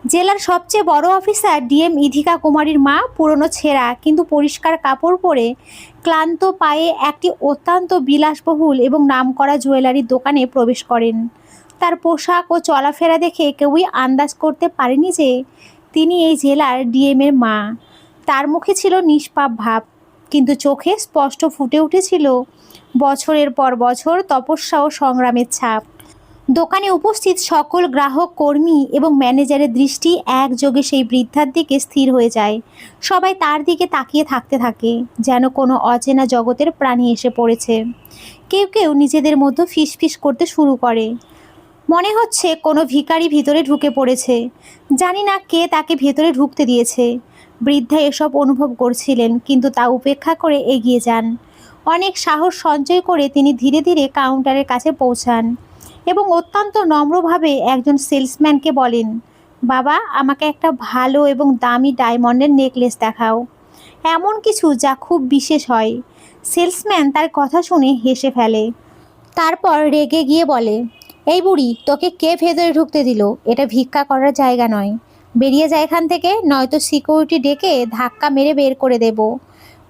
জেলার সবচেয়ে বড় অফিসার ডিএম ইধিকা কুমারীর মা পুরনো ছেঁড়া কিন্তু পরিষ্কার কাপড় পরে ক্লান্ত পায়ে একটি অত্যন্ত বিলাসবহুল এবং নামকরা জুয়েলারির দোকানে প্রবেশ করেন। তার পোশাক ও চলাফেরা দেখে কেউই আন্দাজ করতে পারেনি যে তিনি এই জেলার ডিএমের মা। তার মুখে ছিল নিষ্পাপ ভাব, কিন্তু চোখে স্পষ্ট ফুটে উঠেছিল বছরের পর বছর তপস্যা ও সংগ্রামের ছাপ। দোকানে উপস্থিত সকল গ্রাহক, কর্মী এবং ম্যানেজারের দৃষ্টি একযোগে সেই বৃদ্ধার দিকে স্থির হয়ে যায়। সবাই তার দিকে তাকিয়ে থাকতে থাকে, যেন কোনো অচেনা জগতের প্রাণী এসে পড়েছে। কেউ কেউ নিজেদের মধ্যে ফিসফিস করতে শুরু করে, মনে হচ্ছে কোনো ভিখারি ভিতরে ঢুকে পড়েছে। জানি না কে তাকে ভেতরে ঢুকতে দিয়েছে। বৃদ্ধা এসব অনুভব করছিলেন, কিন্তু তা উপেক্ষা করে এগিয়ে যান। অনেক সাহস সঞ্চয় করে তিনি ধীরে ধীরে কাউন্টারের কাছে পৌঁছান এবং অত্যন্ত নম্রভাবে একজন সেলসম্যানকে বলেন, বাবা, আমাকে একটা ভালো এবং দামি ডায়মন্ডের নেকলেস দেখাও, এমন কিছু যা খুব বিশেষ হয়। সেলসম্যান তার কথা শুনে হেসে ফেলে, তারপর রেগে গিয়ে বলে, এই বুড়ি, তোকে কে ভেতরে ঢুকতে দিল? এটা ভিক্ষা করার জায়গা নয়। বেরিয়ে যায় এখান থেকে, নয়তো সিকিউরিটি ডেকে ধাক্কা মেরে বের করে দেব।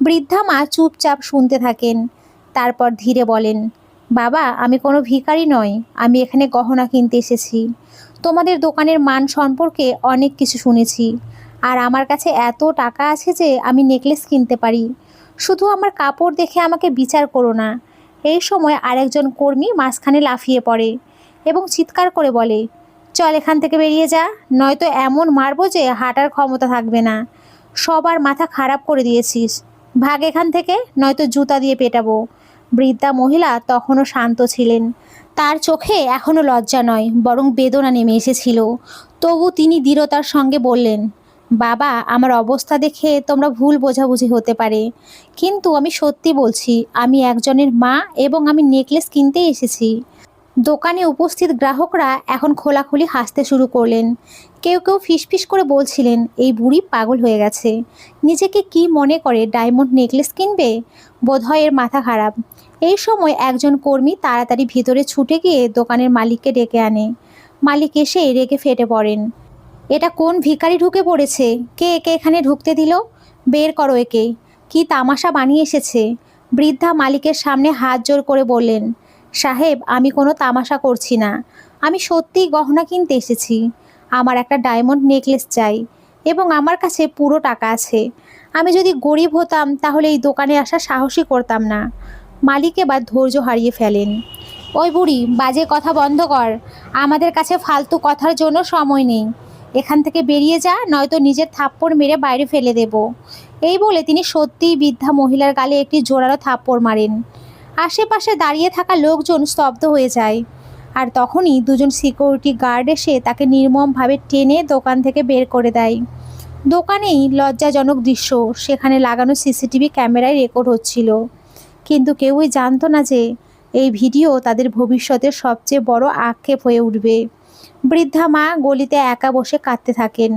বৃদ্ধা মা চুপচাপ শুনতে থাকেন, তারপর ধীরে বলেন, বাবা, আমি কোনো ভিখারি নই, আমি এখানে গহনা কিনতে এসেছি। তোমাদের দোকানের মান সম্পর্কে অনেক কিছু শুনেছি, আর আমার কাছে এত টাকা আছে যে আমি নেকলেস কিনতে পারি। শুধু আমার কাপড় দেখে আমাকে বিচার করো না। এই সময় আরেকজন কর্মী মাঝখানে লাফিয়ে পড়ে এবং চিৎকার করে বলে, চল এখান থেকে বেরিয়ে যা, নয়তো এমন মারবো যে হাঁটার ক্ষমতা থাকবে না। সবার মাথা খারাপ করে দিয়েছিস। ভাগ এখান থেকে, নয়তো জুতা দিয়ে পেটাবো। বৃদ্ধা মহিলা তখনও শান্ত ছিলেন। তার চোখে এখনও লজ্জা নয়, বরং বেদনা নেমে এসেছিল। তবু তিনি দৃঢ়তার সঙ্গে বললেন, বাবা, আমার অবস্থা দেখে তোমরা ভুল বোঝাবুঝি হতে পারে, কিন্তু আমি সত্যি বলছি, আমি একজনের মা এবং আমি নেকলেস কিনতে এসেছি। দোকানে উপস্থিত গ্রাহকরা এখন খোলাখুলি হাসতে শুরু করলেন। কেউ কেউ ফিসফিস করে বলছিলেন, এই বুড়ি পাগল হয়ে গেছে, নিজেকে কি মনে করে ডায়মন্ড নেকলেস কিনবে, বোধহয় এর মাথা খারাপ। এই সময় একজন কর্মী তাড়াতাড়ি ভিতরে ছুটে গিয়ে দোকানের মালিককে ডেকে আনে। মালিক এসে রেগে ফেটে পড়েন, এটা কোন ভিখারি ঢুকে পড়েছে? কে একে এখানে ঢুকতে দিল? বের করো একে। কি তামাশা বানিয়ে এসেছে? বৃদ্ধা মালিকের সামনে হাত জোর করে বললেন, সাহেব, আমি কোনো তামাশা করছি না, আমি সত্যিই গহনা কিনতে এসেছি। আমার একটা ডায়মন্ড নেকলেস চাই এবং আমার কাছে পুরো টাকা আছে। আমি যদি গরিব হতাম তাহলে এই দোকানে আসা সাহসই করতাম না। মালিক এবার ধৈর্য হারিয়ে ফেলেন। ওই বুড়ি, বাজে কথা বন্ধ কর, আমাদের কাছে ফালতু কথার জন্য সময় নেই। এখান থেকে বেরিয়ে যা, নয়তো নিজের থাপ্পড় মেরে বাইরে ফেলে দেব। এই বলে তিনি সত্যিই বৃদ্ধা মহিলার গালে একটি জোরালো থাপ্পড় মারেন। আশেপাশে দাঁড়িয়ে থাকা লোকজন স্তব্ধ হয়ে যায়। আর তখনই দুজন সিকিউরিটি গার্ড এসে তাকে নির্মমভাবে টেনে দোকান থেকে বের করে দেয়। দোকানেই লজ্জাজনক দৃশ্য, সেখানে লাগানো সিসিটিভি ক্যামেরায় রেকর্ড হচ্ছিল, কিন্তু কেউই জানতো না যে এই ভিডিও তাদের ভবিষ্যতের সবচেয়ে বড় আক্ষেপ হয়ে উঠবে। বৃদ্ধা মা গলিতে একা বসে কাঁদতে থাকেন।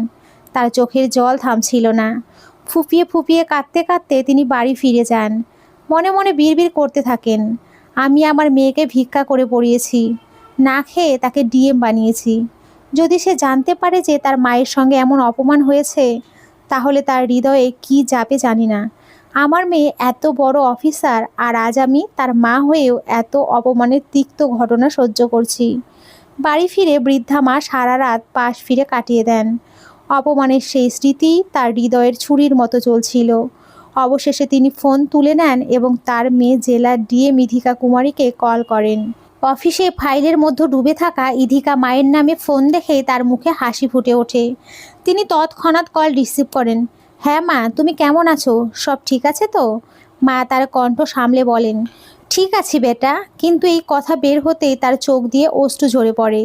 তার চোখের জল থামছিল না। ফুপিয়ে ফুপিয়ে কাঁদতে কাঁদতে তিনি বাড়ি ফিরে যান। মনে মনে বিড়বিড় করতে থাকেন, আমি আমার মেয়েকে ভিক্ষা করে পড়িয়েছি, না খেয়ে তাকে ডিএম বানিয়েছি। যদি সে জানতে পারে যে তার মায়ের সঙ্গে এমন অপমান হয়েছে, তাহলে তার হৃদয়ে কি যাবে জানি না। আমার মেয়ে এত বড় অফিসার, আর আজ আমি তার মা হয়েও এত অপমানের তিক্ত ঘটনা সহ্য করছি। বাড়ি ফিরে বৃদ্ধা মা সারা রাত পাশ ফিরে কাটিয়ে দেন। অপমানের সেই স্মৃতি তার হৃদয়ের ছুরির মতো চলছিল। অবশেষে তিনি ফোন তুলে নেন এবং তার মেয়ে জেলার ডিএম ইধিকা কুমারীকে কল করেন। অফিসে ফাইলের মধ্যে ডুবে থাকা ইধিকা মায়ের নামে ফোন দেখে তার মুখে হাসি ফুটে ওঠে। তিনি তৎক্ষণাৎ কল রিসিভ করেন। হ্যাঁ মা, তুমি কেমন আছো? সব ঠিক আছে তো? মা তার কণ্ঠ সামলে বলেন, ঠিক আছি বেটা। কিন্তু এই কথা বের হতেই তার চোখ দিয়ে অশ্রু ঝরে পড়ে।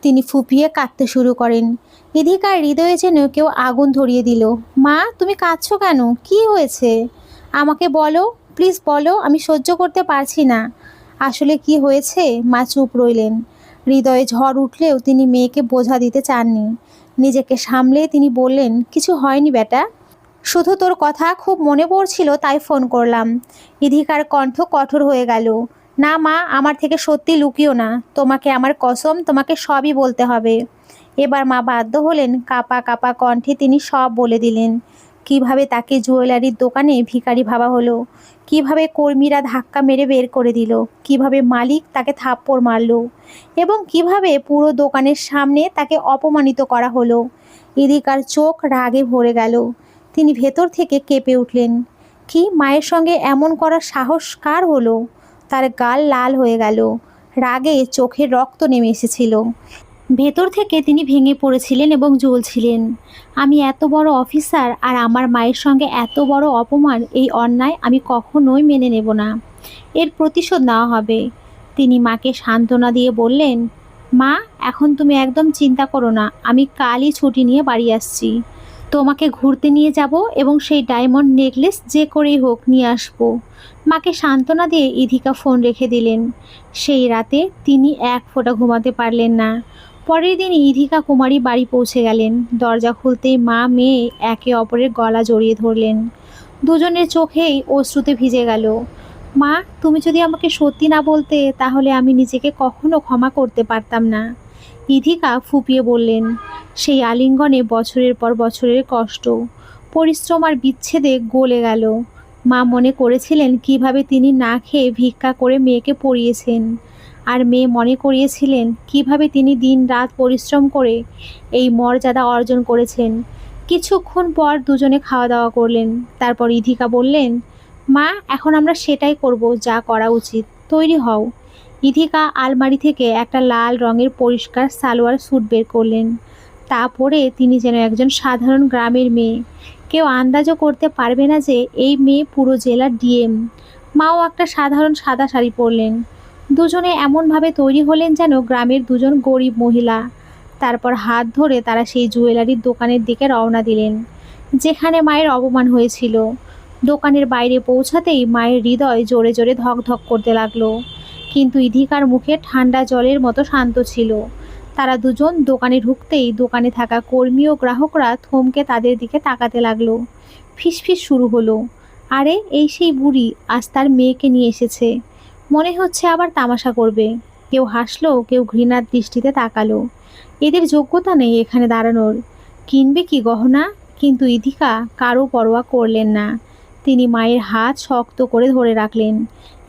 তিনি ফুপিয়ে কাঁদতে শুরু করেন। ইধিকার হৃদয়ে যেন কেউ আগুন ধরিয়ে দিল। মা, তুমি কাঁদছো কেন? কি হয়েছে? আমাকে বলো, প্লিজ বলো, আমি সহ্য করতে পারছি না। আসলে কি হয়েছে? মা চুপ রইলেন। হৃদয়ে ঝড় উঠলেও তিনি মেয়েকে বোঝা দিতে চাননি। নিজেকে সামলে তিনি বললেন, কিছু হয়নি বেটা, শুধু তোর কথা খুব মনে পড়ছিল তাই ফোন করলাম। ইধিকার কণ্ঠ কঠোর হয়ে গেল। না মা, আমার থেকে সত্যি লুকিও না, তোমাকে আমার কসম, তোমাকে সবই বলতে হবে। এবার মা বাধ্য হলেন, কাঁপা কাঁপা কণ্ঠে তিনি সব বলে দিলেন। কিভাবে তাকে জুয়েলারির দোকানে ভিখারি ভাবা হলো, কিভাবে কর্মীরা ধাক্কা মেরে বের করে দিল, কিভাবে মালিক তাকে থাপ্পড় মারল এবং কিভাবে পুরো দোকানের সামনে তাকে অপমানিত করা হলো। ইদিকার চোখ রাগে ভরে গেল। তিনি ভেতর থেকে কেঁপে উঠলেন। কি মায়ের সঙ্গে এমন করার সাহস কার হলো? তার গাল লাল হয়ে গেল, রাগে চোখের রক্ত নেমে এসেছিল। ভেতর থেকে তিনি ভেঙে পড়েছিলেন এবং জ্বলছিলেন। আমি এত বড় অফিসার আর আমার মায়ের সঙ্গে এত বড় অপমান, এই অন্যায় আমি কখনোই মেনে নেব না। এর প্রতিশোধ নেওয়া হবে। তিনি মাকে সান্ত্বনা দিয়ে বললেন, মা, এখন তুমি একদম চিন্তা করো না, আমি কালই ছুটি নিয়ে বাড়ি আসছি। তোমাকে ঘুরতে নিয়ে যাব এবং সেই ডায়মন্ড নেকলেস যে করেই হোক নিয়ে আসবো। মাকে সান্ত্বনা দিয়ে ইধিকা ফোন রেখে দিলেন। সেই রাতে তিনি এক ফোঁটা ঘুমাতে পারলেন না। পরের দিন ইধিকা কুমারী বাড়ি পৌঁছে গেলেন। দরজা খুলতেই মা মেয়ে একে অপরের গলা জড়িয়ে ধরলেন। দুজনের চোখেই অশ্রুতে ভিজে গেল। মা, তুমি যদি আমাকে সত্যি না বলতে তাহলে আমি নিজেকে কখনো ক্ষমা করতে পারতাম না, ইধিকা ফুঁপিয়ে বললেন। সেই আলিঙ্গনে বছরের পর বছরের কষ্ট, পরিশ্রম আর বিচ্ছেদে গলে গেল। মা মনে করেছিলেন কিভাবে তিনি না খেয়ে ভিক্ষা করে মেয়েকে পড়িয়েছেন, আর মেয়ে মনে করিয়েছিলেন কিভাবে তিনি দিন রাত পরিশ্রম করে এই মর্যাদা অর্জন করেছেন। কিছুক্ষণ পর দুজনে খাওয়া দাওয়া করলেন। তারপর ইধিকা বললেন, মা, এখন আমরা সেটাই করব যা করা উচিত, তৈরি হও। ইধিকা আলমারি থেকে একটা লাল রঙের পরিষ্কার সালোয়ার স্যুট বের করলেন। তা পরে তিনি যেন একজন সাধারণ গ্রামের মেয়ে। কেউ আন্দাজও করতে পারবে না যে এই মেয়ে পুরো জেলার ডিএম। মাও একটা সাধারণ সাদা শাড়ি পরলেন। দুজনে এমনভাবে তৈরি হলেন যেন গ্রামের দুজন গরিব মহিলা। তারপর হাত ধরে তারা সেই জুয়েলারির দোকানের দিকে রওনা দিলেন, যেখানে মায়ের অপমান হয়েছিল। দোকানের বাইরে পৌঁছাতেই মায়ের হৃদয় জোরে জোরে ধকধক করতে লাগলো, কিন্তু ইধিকার মুখে ঠান্ডা জলের মতো শান্ত ছিল। তারা দুজন দোকানে ঢুকতেই দোকানে থাকা কর্মী ও গ্রাহকরা থমকে তাদের দিকে তাকাতে লাগলো। ফিসফিস শুরু হলো, আরে এই সেই বুড়ি, আজ তার মেয়েকে নিয়ে এসেছে, মনে হচ্ছে আবার তামাশা করবে। কেউ হাসলো, কেউ ঘৃণার দৃষ্টিতে তাকালো। এদের যোগ্যতা নেই এখানে দাঁড়ানোর, কিনবে কি গহনা? কিন্তু ইধিকা কারো পরোয়া করলেন না। তিনি মায়ের হাত শক্ত করে ধরে রাখলেন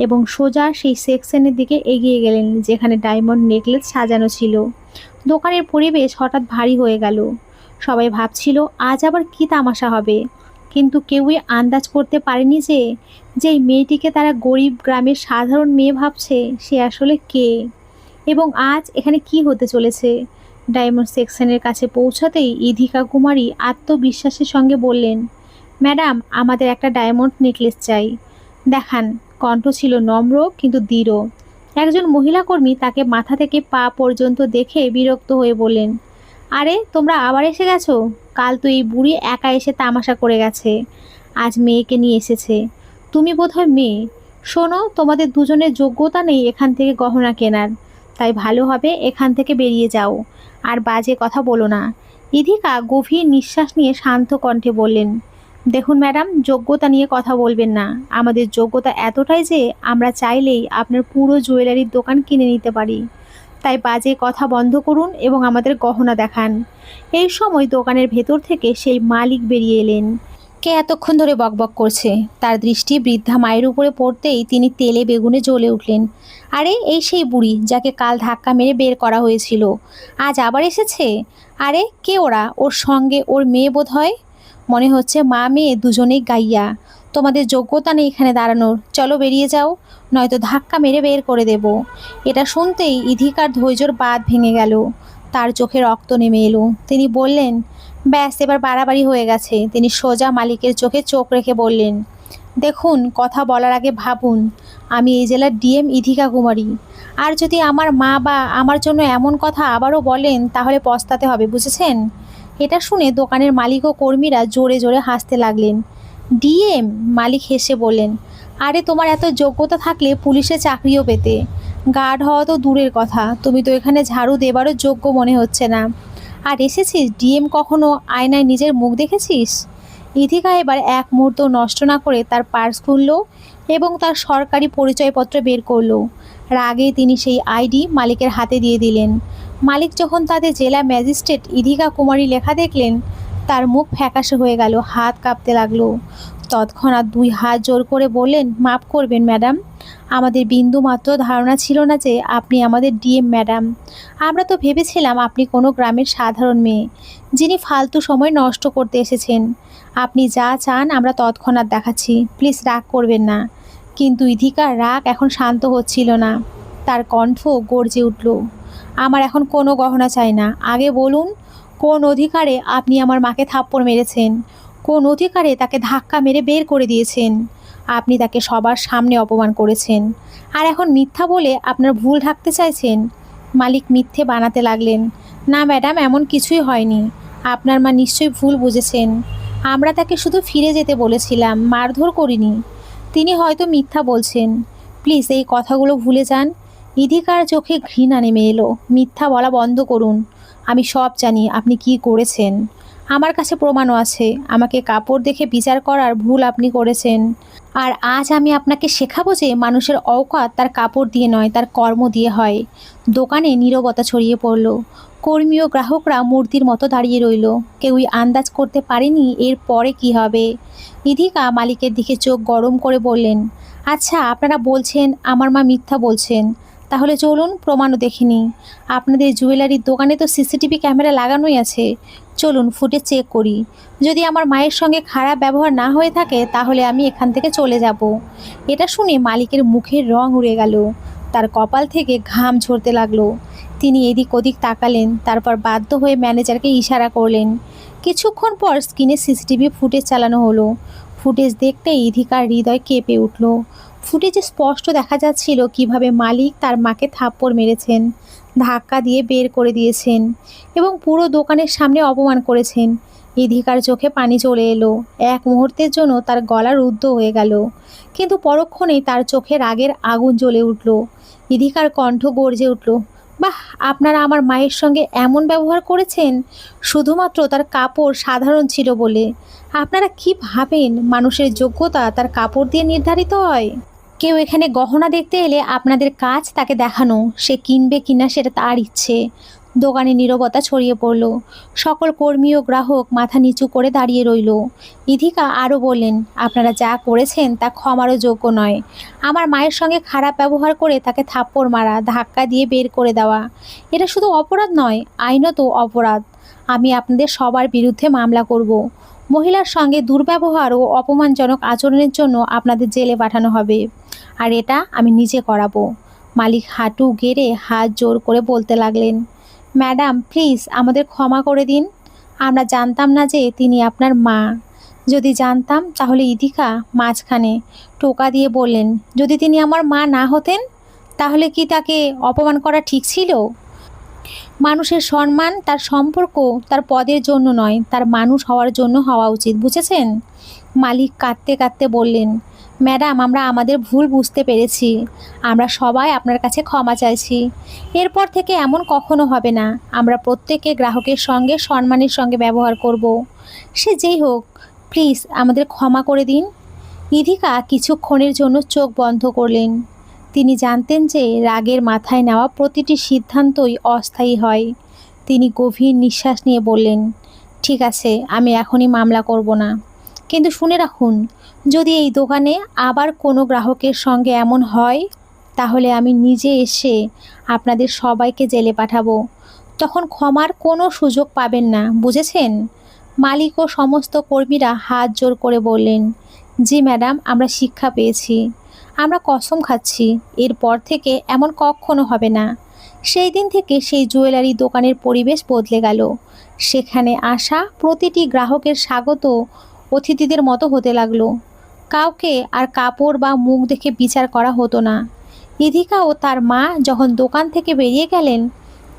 এবং সোজা সেই সেকশনের দিকে এগিয়ে গেলেন যেখানে ডায়মন্ড নেকলেস সাজানো ছিল। দোকানের পরিবেশ হঠাৎ ভারী হয়ে গেল। সবাই ভাবছিল আজ আবার কি তামাশা হবে, কিন্তু কেউই আন্দাজ করতে পারেনি যে যেই মেয়েটিকে তারা গরিব গ্রামের সাধারণ মেয়ে ভাবছে সে আসলে কে এবং আজ এখানে কি হতে চলেছে। ডায়মন্ড সেকশনের কাছে পৌঁছাতেই ইধিকা কুমারী আত্মবিশ্বাসের সঙ্গে বললেন, ম্যাডাম, আমাদের একটা ডায়মন্ড নেকলেস চাই। দেখান। কণ্ঠ ছিল নম্র কিন্তু দৃঢ়। একজন মহিলা কর্মী তাকে মাথা থেকে পা পর্যন্ত দেখে বিরক্ত হয়ে বললেন, আরে তোমরা আবার এসে গেছো? কাল তো এই বুড়ি একা এসে তামাশা করে গেছে, আজ মেয়েকে নিয়ে এসেছে। তুমি বোধহয় মেয়ে। শোনো, তোমাদের দুজনের যোগ্যতা নেই এখান থেকে গহনা কেনার, তাই ভালো হবে এখান থেকে বেরিয়ে যাও, আর বাজে কথা বলো না। ইধিকা গভীর নিঃশ্বাস নিয়ে শান্ত কণ্ঠে বললেন, দেখুন ম্যাডাম, যোগ্যতা নিয়ে কথা বলবেন না। আমাদের যোগ্যতা এতটাই যে আমরা চাইলেই আপনার পুরো জুয়েলারির দোকান কিনে নিতে পারি। তাই বাজে কথা বন্ধ করুন এবং আমাদের গহনা দেখান। এই সময় দোকানের ভেতর থেকে সেই মালিক বেরিয়ে এলেন। কে এতক্ষণ ধরে বকবক করছে? তার দৃষ্টি বৃদ্ধা মায়ের উপরে পড়তেই তিনি তেলে বেগুনে জ্বলে উঠলেন। আরে এই সেই বুড়ি যাকে কাল ধাক্কা মেরে বের করা হয়েছিল, আজ আবার এসেছে। আরে কে ওরা? ওর সঙ্গে ওর মেয়ে বোধ হয়। মনে হচ্ছে মা মেয়ে দুজনেই গাইয়া। তোমাদের যোগ্যতা নেই এখানে দাঁড়ানোর, চলো বেরিয়ে যাও, নয়তো ধাক্কা মেরে বের করে দেব। এটা শুনতেই ইধিকার ধৈর্যর বাঁধ ভেঙে গেল। তার চোখে রক্ত নেমে এলো। তিনি বললেন, ব্যাস, এবার বাড়াবাড়ি হয়ে গেছে। তিনি সোজা মালিকের চোখে চোখ রেখে বললেন, দেখুন, কথা বলার আগে ভাবুন, আমি এই জেলার ডিএম ইধিকা কুমারী। আর যদি আমার মা বা আমার জন্য এমন কথা আবারও বলেন তাহলে পস্তাতে হবে, বুঝেছেন? এটা শুনে দোকানের মালিক ও কর্মীরা জোরে জোরে হাসতে লাগলেন। ডিএম? মালিক হেসে বললেন, আরে তোমার এত যোগ্যতা থাকলে পুলিশে চাকরিও পেতে। গার্ড হওয়া তো দূরের কথা, তুমি তো এখানে ঝাড়ু দেবারও যোগ্য মনে হচ্ছে না। আর এসেছিস ডিএম, কখনো আয়নায় নিজের মুখ দেখেছিস? ইধিকা এবার এক মুহূর্ত নষ্ট না করে তার পার্স খুলল এবং তার সরকারি পরিচয়পত্র বের করলো। রাগে তিনি সেই আইডি মালিকের হাতে দিয়ে দিলেন। মালিক যখন তাদের জেলা ম্যাজিস্ট্রেট ইধিকা কুমারী লেখা দেখলেন, তার মুখ ফ্যাকাশে হয়ে গেল, হাত কাঁপতে লাগলো। তৎক্ষণাৎ 2 হাত জোর করে বললেন, মাফ করবেন ম্যাডাম, আমাদের বিন্দুমাত্র ধারণা ছিল না যে আপনি আমাদের ডিএম ম্যাডাম। আমরা তো ভেবেছিলাম আপনি কোনো গ্রামের সাধারণ মেয়ে, যিনি ফালতু সময় নষ্ট করতে এসেছেন। আপনি যা চান আমরা তৎক্ষণাৎ দেখাচ্ছি, প্লিজ রাগ করবেন না। কিন্তু ইধিকার রাগ এখন শান্ত হচ্ছিল না, তার কণ্ঠ গর্জে উঠল। আমার এখন কোনো গহনা চাই না। আগে বলুন, কোন অধিকারে আপনি আমার মাকে থাপ্পড় মেরেছেন? কোন অধিকারে তাকে ধাক্কা মেরে বের করে দিয়েছেন? আপনি তাকে সবার সামনে অপমান করেছেন, আর এখন মিথ্যা বলে আপনার ভুল ঢাকতে চাইছেন। মালিক মিথ্যে বানাতে লাগলেন। না ম্যাডাম, এমন কিছুই হয়নি। আপনার মা নিশ্চয়ই ভুল বুঝেছেন। আমরা তাকে শুধু ফিরে যেতে বলেছিলাম, মারধর করিনি। তিনি হয়তো মিথ্যা বলছেন। প্লিজ এই কথাগুলো ভুলে যান। ইধিকার চোখে ঘৃণা নেমে এলো। মিথ্যা বলা বন্ধ করুন। আমি সব জানি আপনি কি করেছেন। আমার কাছে প্রমাণও আছে। আমাকে কাপড় দেখে বিচার করার ভুল আপনি করেছেন। আর আজ আমি আপনাকে শেখাবো যে মানুষের অওকাত তার কাপড় দিয়ে নয়, তার কর্ম দিয়ে হয়। দোকানে নীরবতা ছড়িয়ে পড়ল। কর্মী ও গ্রাহকরা মূর্তির মতো দাঁড়িয়ে রইল। কেউই আন্দাজ করতে পারেনি এর পরে কি হবে। ইধিকা মালিকের দিকে চোখ গরম করে বললেন, আচ্ছা, আপনারা বলছেন আমার মা মিথ্যা বলছেন, তাহলে চলুন প্রমাণও দেখে নিই। আপনাদের জুয়েলারির দোকানে তো সিসিটিভি ক্যামেরা লাগানোই আছে। চলুন ফুটেজ চেক করি। যদি আমার মায়ের সঙ্গে খারাপ ব্যবহার না হয়ে থাকে তাহলে আমি এখান থেকে চলে যাব। এটা শুনে মালিকের মুখের রং উড়ে গেল। তার কপাল থেকে ঘাম ঝরতে লাগলো। তিনি এদিক ওদিক তাকালেন, তারপর বাধ্য হয়ে ম্যানেজারকে ইশারা করলেন। কিছুক্ষণ পর স্ক্রিনে সিসিটিভি ফুটেজ চালানো হলো। ফুটেজ দেখতেই ইধিকার হৃদয় কেঁপে উঠল। ফুটেজে স্পষ্ট দেখা যাচ্ছিল কিভাবে মালিক তার মাকে থাপ্পড় মেরেছেন, ধাক্কা দিয়ে বের করে দিয়েছেন এবং পুরো দোকানের সামনে অপমান করেছেন। ইধিকার চোখে পানি চলে এলো। এক মুহূর্তের জন্য তার গলা রুদ্ধ হয়ে গেল, কিন্তু পরক্ষণেই তার চোখে রাগের আগুন জ্বলে উঠল। ইধিকার কণ্ঠ গর্জে উঠল, বাহ, আপনারা আমার মায়ের সঙ্গে এমন ব্যবহার করেছেন শুধুমাত্র তার কাপড় সাধারণ ছিল বলে। আপনারা কি ভাবেন মানুষের যোগ্যতা তার কাপড় দিয়ে নির্ধারিত হয়? কেউ এখানে গহনা দেখতে এলে আপনাদের কাজ তাকে দেখানো, সে কিনবে কিনা সেটা তার ইচ্ছে। দোকানে নীরবতা ছড়িয়ে পড়ল। সকল কর্মী ও গ্রাহক মাথা নিচু করে দাঁড়িয়ে রইল। ইধিকা আরও বললেন, আপনারা যা করেছেন তা ক্ষমারও যোগ্য নয়। আমার মায়ের সঙ্গে খারাপ ব্যবহার করে তাকে থাপ্পড় মারা, ধাক্কা দিয়ে বের করে দেওয়া, এটা শুধু অপরাধ নয়, আইনত অপরাধ। আমি আপনাদের সবার বিরুদ্ধে মামলা করব। মহিলার সঙ্গে দুর্ব্যবহার ও অপমানজনক আচরণের জন্য আপনাদের জেলে পাঠানো হবে, আর এটা আমি নিজে করাবো। মালিক হাঁটু গেড়ে হাত জোর করে বলতে লাগলেন, ম্যাডাম প্লিজ আমাদের ক্ষমা করে দিন। আমরা জানতাম না যে তিনি আপনার মা। যদি জানতাম তাহলে। ইধিকা মাঝখানে টোকা দিয়ে বললেন, যদি তিনি আমার মা না হতেন তাহলে কি তাকে অপমান করা ঠিক ছিল? মানুষের সম্মান তার সম্পর্ক তার পদের জন্য নয়, তার মানুষ হওয়ার জন্য হওয়া উচিত, বুঝেছেন? মালিক কাঁদতে কাঁদতে বললেন, ম্যাডাম আমরা আমাদের ভুল বুঝতে পেরেছি। আমরা সবাই আপনার কাছে ক্ষমা চাইছি। এরপর থেকে এমন কখনো হবে না। আমরা প্রত্যেকে গ্রাহকের সঙ্গে সম্মানের সঙ্গে ব্যবহার করব। সে যেই হোক, প্লিজ আমাদের ক্ষমা করে দিন। ইধিকা কিছুক্ষণের জন্য চোখ বন্ধ করলেন। তিনি জানতেন যে রাগের মাথায় নেওয়া প্রতিটি সিদ্ধান্তই অস্থায়ী হয়। তিনি গভীর নিঃশ্বাস নিয়ে বললেন, ঠিক আছে, আমি এখনই মামলা করব না। কিন্তু শুনে রাখুন, যদি এই দোকানে আবার কোনো গ্রাহকের সঙ্গে এমন হয় তাহলে আমি নিজে এসে আপনাদের সবাইকে জেলে পাঠাবো। তখন ক্ষমার কোনো সুযোগ পাবেন না, বুঝেছেন? মালিক ও সমস্ত কর্মীরা হাত জোর করে বললেন, জি ম্যাডাম, আমরা শিক্ষা পেয়েছি। আমরা কসম খাচ্ছি এরপর থেকে এমন কখনো হবে না। সেই দিন থেকে সেই জুয়েলারি দোকানের পরিবেশ বদলে গেল। সেখানে আসা প্রতিটি গ্রাহকের স্বাগত অতিথিদের মতো হতে লাগলো। কাউকে আর কাপড় বা মুখ দেখে বিচার করা হতো না। ইধিকা ও তার মা যখন দোকান থেকে বেরিয়ে গেলেন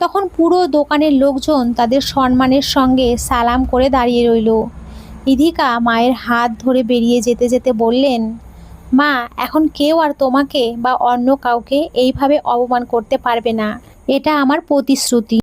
তখন পুরো দোকানের লোকজন তাদের সম্মানের সঙ্গে সালাম করে দাঁড়িয়ে রইল। ইধিকা মায়ের হাত ধরে বেরিয়ে যেতে যেতে বললেন, মা, এখন কেউ আর তোমাকে বা অন্য কাউকে এইভাবে অপমান করতে পারবে না, এটা আমার প্রতিশ্রুতি।